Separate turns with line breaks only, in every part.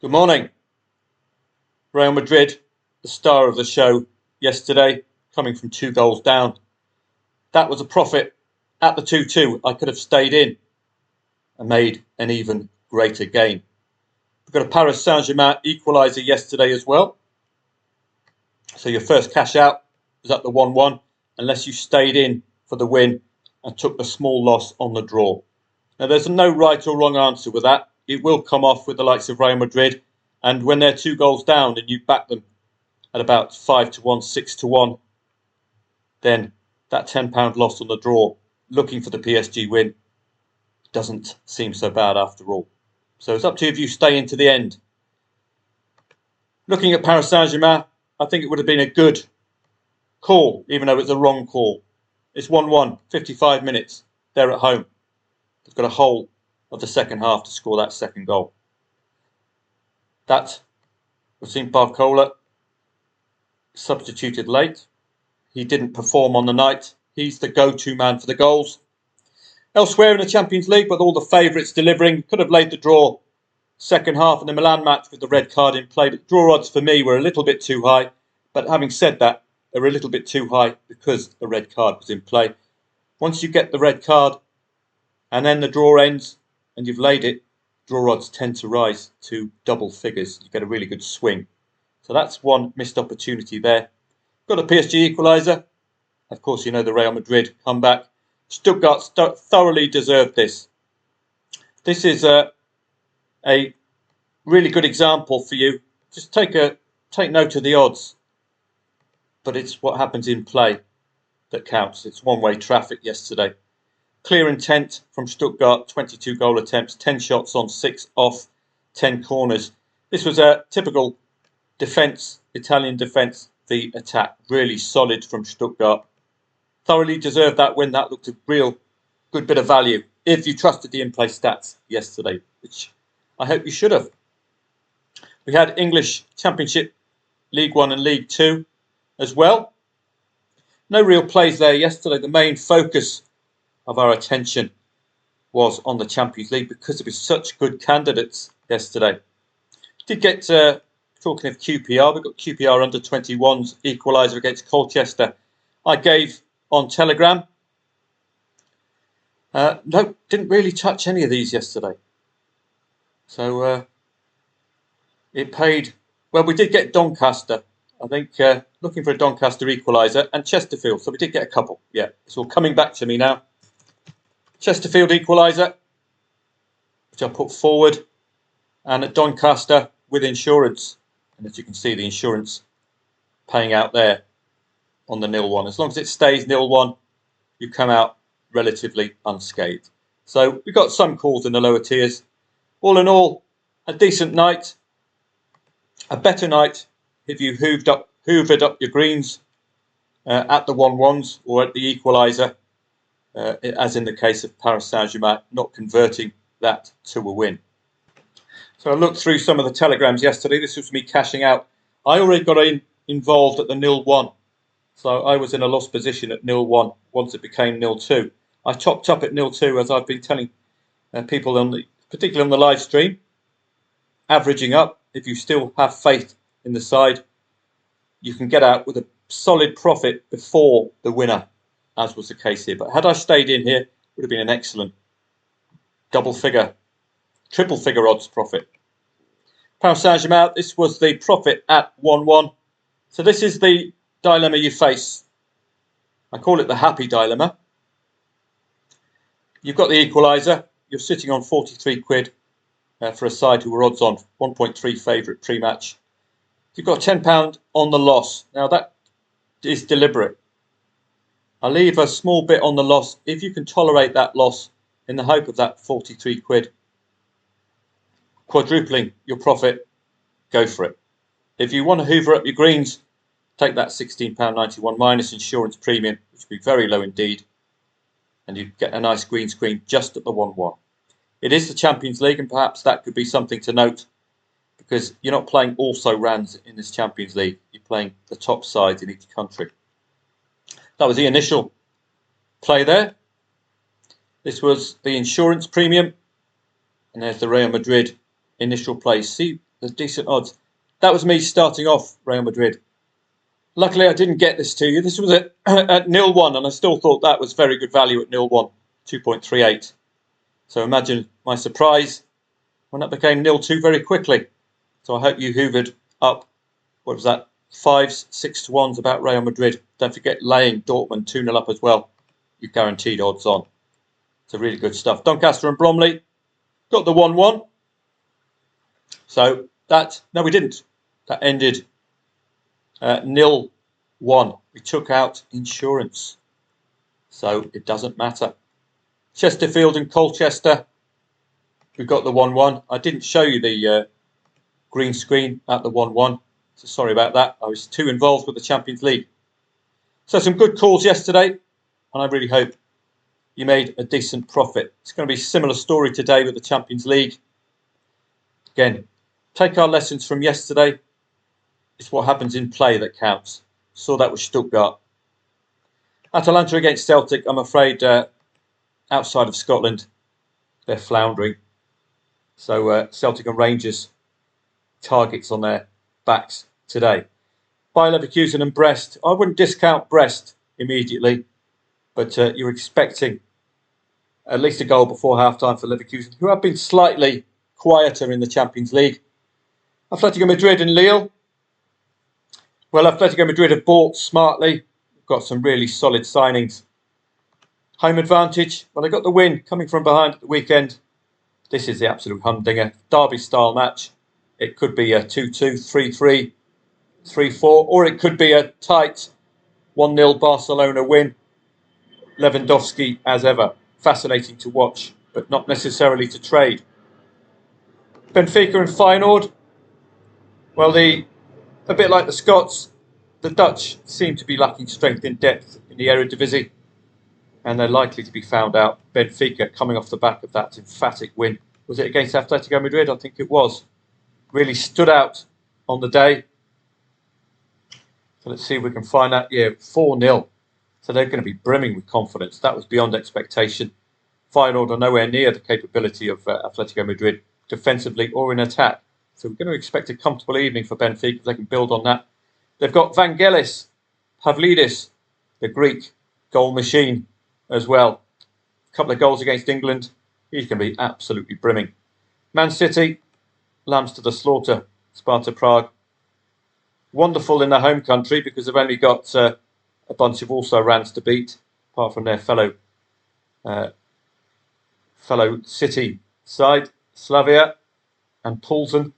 Good morning. Real Madrid, the star of the show yesterday, coming from 2 goals down. That was a profit at the 2-2. I could have stayed in and made an even greater gain. We've got a Paris Saint-Germain equaliser yesterday as well. So your first cash out was at the 1-1, unless you stayed in for the win and took the small loss on the draw. Now, there's no right or wrong answer with that. It will come off with the likes of Real Madrid. And when they're 2 goals down and you back them at about 5-1, 6-1, then that £10 loss on the draw, looking for the PSG win, doesn't seem so bad after all. So it's up to you if you stay into the end. Looking at Paris Saint-Germain, I think it would have been a good call, even though it's a wrong call. It's 1-1, 55 minutes. They're at home. They've got a whole of the second half to score that second goal. We've seen Barcola substituted late. He didn't perform on the night. He's the go-to man for the goals. Elsewhere in the Champions League, with all the favourites delivering, could have laid the draw second half in the Milan match with the red card in play. But draw odds for me were a little bit too high. But having said that, they were a little bit too high because the red card was in play. Once you get the red card and then the draw ends and you've laid it, draw odds tend to rise to double figures. You get a really good swing. So that's one missed opportunity there. Got a PSG equaliser. Of course, you know the Real Madrid comeback. Stuttgart thoroughly deserved this. This is a really good example for you. Just take note of the odds. But it's what happens in play that counts. It's one-way traffic yesterday. Clear intent from Stuttgart, 22 goal attempts, 10 shots on, 6 off, 10 corners. This was a typical defence, Italian defence, the attack. Really solid from Stuttgart. Thoroughly deserved that win. That looked a real good bit of value if you trusted the in-play stats yesterday, which I hope you should have. We had English Championship, League One and League Two as well. No real plays there yesterday. The main focus of our attention was on the Champions League because there were such good candidates yesterday. Did get, talking of QPR, we've got QPR under 21s equaliser against Colchester. I gave on Telegram. No, didn't really touch any of these yesterday. So it paid. Well, we did get Doncaster. I think looking for a Doncaster equaliser and Chesterfield. So we did get a couple. Yeah, it's all coming back to me now. Chesterfield equaliser, which I put forward, and at Doncaster with insurance. And as you can see, the insurance paying out there on the 0-1. As long as it stays 0-1, you come out relatively unscathed. So we got some calls in the lower tiers. All in all, a decent night. A better night if you hoovered up your greens at the 1-1s or at the equaliser. As in the case of Paris Saint-Germain, not converting that to a win. So I looked through some of the telegrams yesterday. This was me cashing out. I already got involved at the 0-1. So I was in a loss position at 0-1 once it became 0-2. I topped up at 0-2, as I've been telling people, particularly on the live stream. Averaging up, if you still have faith in the side, you can get out with a solid profit before the winner, as was the case here. But had I stayed in here, it would have been an excellent double figure, triple figure odds profit. Paris Saint-Germain, this was the profit at 1-1. So this is the dilemma you face. I call it the happy dilemma. You've got the equaliser. You're sitting on 43 quid for a side who were odds on, 1.3 favourite pre-match. You've got £10 on the loss. Now that is deliberate. I'll leave a small bit on the loss. If you can tolerate that loss in the hope of that 43 quid, quadrupling your profit, go for it. If you want to hoover up your greens, take that £16.91 minus insurance premium, which would be very low indeed, and you get a nice green screen just at the 1-1. It is the Champions League, and perhaps that could be something to note, because you're not playing also rans in this Champions League. You're playing the top sides in each country. That was the initial play there. This was the insurance premium. And there's the Real Madrid initial play. See the decent odds. That was me starting off Real Madrid. Luckily, I didn't get this to you. This was at 0-1, and I still thought that was very good value at 0-1, 2.38. So imagine my surprise when that became 0-2 very quickly. So I hope you hoovered up, what was that, 5s, 6 to 1s about Real Madrid. Don't forget laying Dortmund 2-0 up as well. You guaranteed odds on. So really good stuff. Doncaster and Bromley got the 1-1. So no, we didn't. That ended 0-1. We took out insurance. So it doesn't matter. Chesterfield and Colchester, we got the 1-1. I didn't show you the green screen at the 1-1. So sorry about that. I was too involved with the Champions League. So some good calls yesterday. And I really hope you made a decent profit. It's going to be a similar story today with the Champions League. Again, take our lessons from yesterday. It's what happens in play that counts. Saw that with Stuttgart. Atalanta against Celtic, I'm afraid outside of Scotland, they're floundering. So Celtic and Rangers targets on their backs today. Bayer Leverkusen and Brest. I wouldn't discount Brest immediately, but you're expecting at least a goal before half-time for Leverkusen, who have been slightly quieter in the Champions League. Atletico Madrid and Lille. Well, Atletico Madrid have bought smartly. Got some really solid signings. Home advantage. Well, they got the win coming from behind at the weekend. This is the absolute humdinger. Derby-style match. It could be a 2-2, 3-3, 3-4, or it could be a tight 1-0 Barcelona win. Lewandowski, as ever, fascinating to watch, but not necessarily to trade. Benfica and Feyenoord. Well, a bit like the Scots, the Dutch seem to be lacking strength in depth in the Eredivisie, and they're likely to be found out. Benfica coming off the back of that emphatic win. Was it against Atletico Madrid? I think it was. Really stood out on the day. So let's see if we can find out. Yeah, 4-0. So they're going to be brimming with confidence. That was beyond expectation. Feyenoord are nowhere near the capability of Atletico Madrid defensively or in attack. So we're going to expect a comfortable evening for Benfica if they can build on that. They've got Vangelis, Pavlidis, the Greek goal machine as well. A couple of goals against England. He's going to be absolutely brimming. Man City, lambs to the slaughter, Sparta Prague. Wonderful in their home country because they've only got a bunch of also-rans to beat, apart from their fellow City side, Slavia and Poulsen.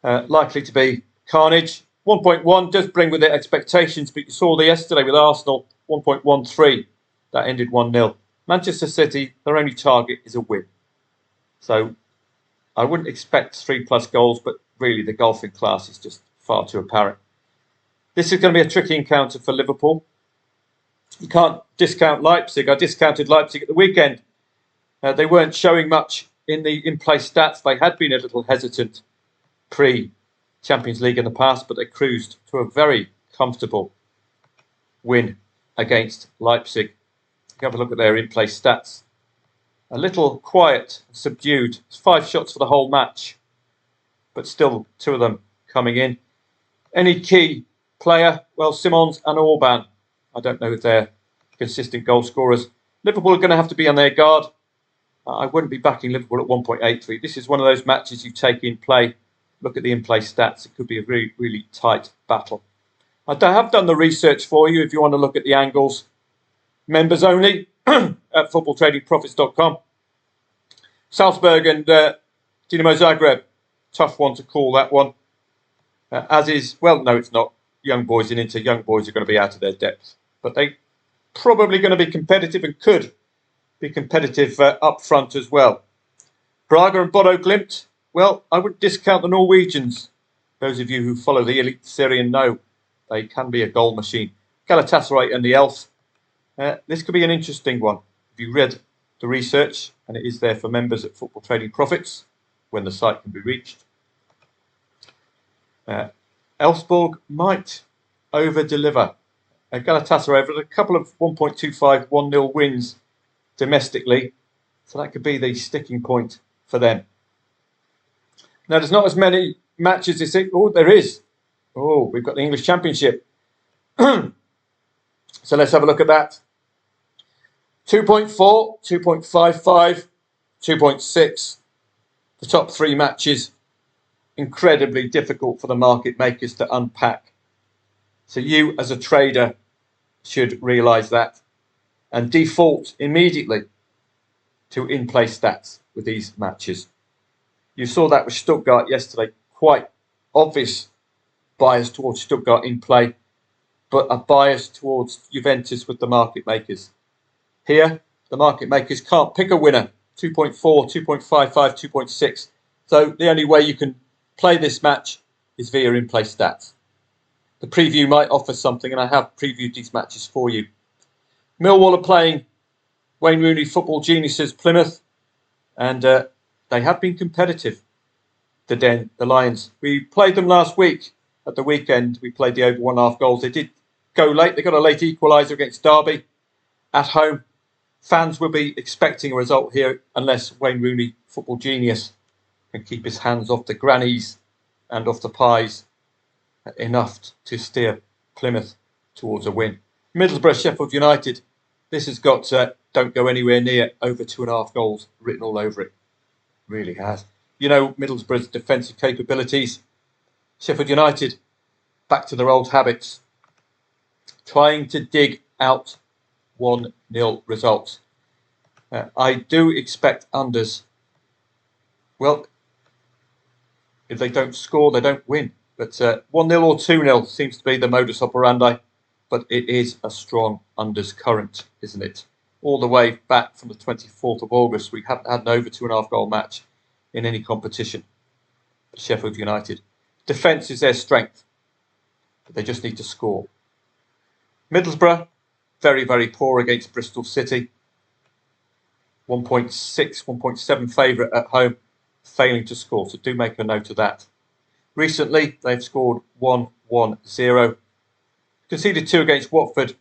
Likely to be carnage. 1.1 does bring with it expectations, but you saw the yesterday with Arsenal, 1.13. That ended 1-0. Manchester City, their only target is a win. So I wouldn't expect 3+ goals, but really the golfing class is just far too apparent. This is going to be a tricky encounter for Liverpool. You can't discount Leipzig. I discounted Leipzig at the weekend. They weren't showing much in the in-play stats. They had been a little hesitant pre-Champions League in the past, but they cruised to a very comfortable win against Leipzig. Have a look at their in-play stats. A little quiet, subdued. It's 5 shots for the whole match, but still 2 of them coming in. Any key player? Well, Simons and Orban. I don't know if they're consistent goal scorers. Liverpool are going to have to be on their guard. I wouldn't be backing Liverpool at 1.83. This is one of those matches you take in play. Look at the in-play stats. It could be a really, really tight battle. I have done the research for you if you want to look at the angles. Members only at footballtradingprofits.com. Salzburg and Dinamo Zagreb. Tough one to call, that one. As is, well, no, it's not. Young boys in Inter. Young boys are going to be out of their depth. But they probably going to be competitive and could be competitive up front as well. Braga and Bodo Glimt. Well, I wouldn't discount the Norwegians. Those of you who follow the Elite Syrian know they can be a goal machine. Galatasaray and the Elf. This could be an interesting one. If you read the research, and it is there for members at Football Trading Profits, when the site can be reached. Elfsborg might over-deliver. Galatasaray have had a couple of 1.25, 1-0 wins domestically, so that could be the sticking point for them. Now, there's not as many matches this week. Oh, there is. Oh, we've got the English Championship. So let's have a look at that. 2.4, 2.55, 2.6. The top three matches, incredibly difficult for the market makers to unpack. So you, as a trader, should realise that and default immediately to in-play stats with these matches. You saw that with Stuttgart yesterday. Quite obvious bias towards Stuttgart in play, but a bias towards Juventus with the market makers. Here, the market makers can't pick a winner. 2.4, 2.55, 2.6. So the only way you can play this match is via in-play stats. The preview might offer something, and I have previewed these matches for you. Millwall are playing Wayne Rooney Football Geniuses Plymouth, and they have been competitive. The Lions. We played them last week. At the weekend, we played the over 1.5 goals. They did go late. They got a late equaliser against Derby at home. Fans will be expecting a result here unless Wayne Rooney, football genius, can keep his hands off the grannies and off the pies enough to steer Plymouth towards a win. Middlesbrough, Sheffield United. This has got don't go anywhere near over 2.5 goals written all over it. Really has. You know Middlesbrough's defensive capabilities. Sheffield United, back to their old habits, trying to dig out 1-0 results. I do expect unders. Well, if they don't score, they don't win. But 1-0 or 2-0 seems to be the modus operandi. But it is a strong unders current, isn't it? All the way back from the 24th of August, we haven't had an over 2.5 goal match in any competition. Sheffield United. Defence is their strength, but they just need to score. Middlesbrough, very, very poor against Bristol City. 1.6, 1.7 favourite at home, failing to score. So do make a note of that. Recently, they've scored 1-1-0. Conceded 2 against Watford,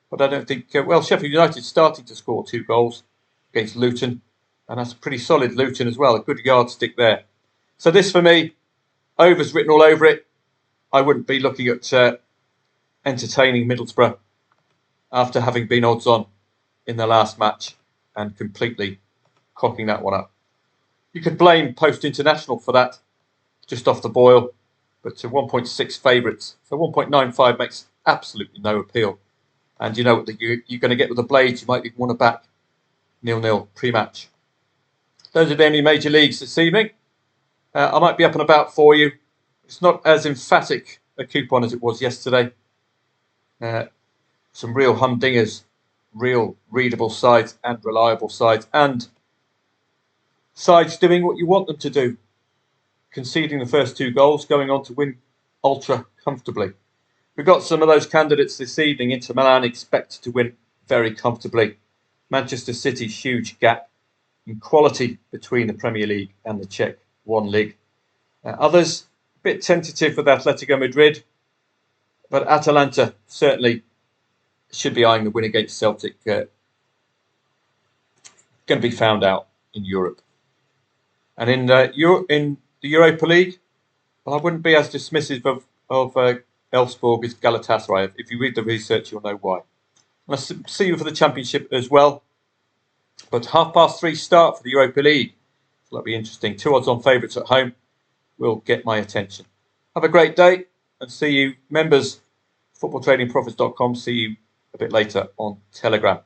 but I don't think... Sheffield United starting to score 2 goals against Luton, and that's a pretty solid Luton as well. A good yardstick there. So this, for me, overs written all over it. I wouldn't be looking at entertaining Middlesbrough after having been odds on in the last match and completely cocking that one up. You could blame Post International for that, just off the boil, but to 1.6 favourites. So 1.95 makes absolutely no appeal. And you know what you're going to get with the Blades. You might even want to back 0-0 pre-match. Those are the only major leagues this evening. I might be up and about for you. It's not as emphatic a coupon as it was yesterday. Some real humdingers, real readable sides and reliable sides, and sides doing what you want them to do. Conceding the first 2 goals, going on to win ultra comfortably. We've got some of those candidates this evening. Inter Milan expected to win very comfortably. Manchester City's huge gap in quality between the Premier League and the Czech One League. Others, a bit tentative with Atletico Madrid, but Atalanta certainly should be eyeing the win against Celtic. Going to be found out in Europe. And in the Europa League, well, I wouldn't be as dismissive of Elfsborg as Galatasaray. If you read the research, you'll know why. I'll see you for the Championship as well. But 3:30 start for the Europa League. So that'll be interesting. 2 odds on favourites at home will get my attention. Have a great day and see you, members, footballtradingprofits.com. See you a bit later on Telegram.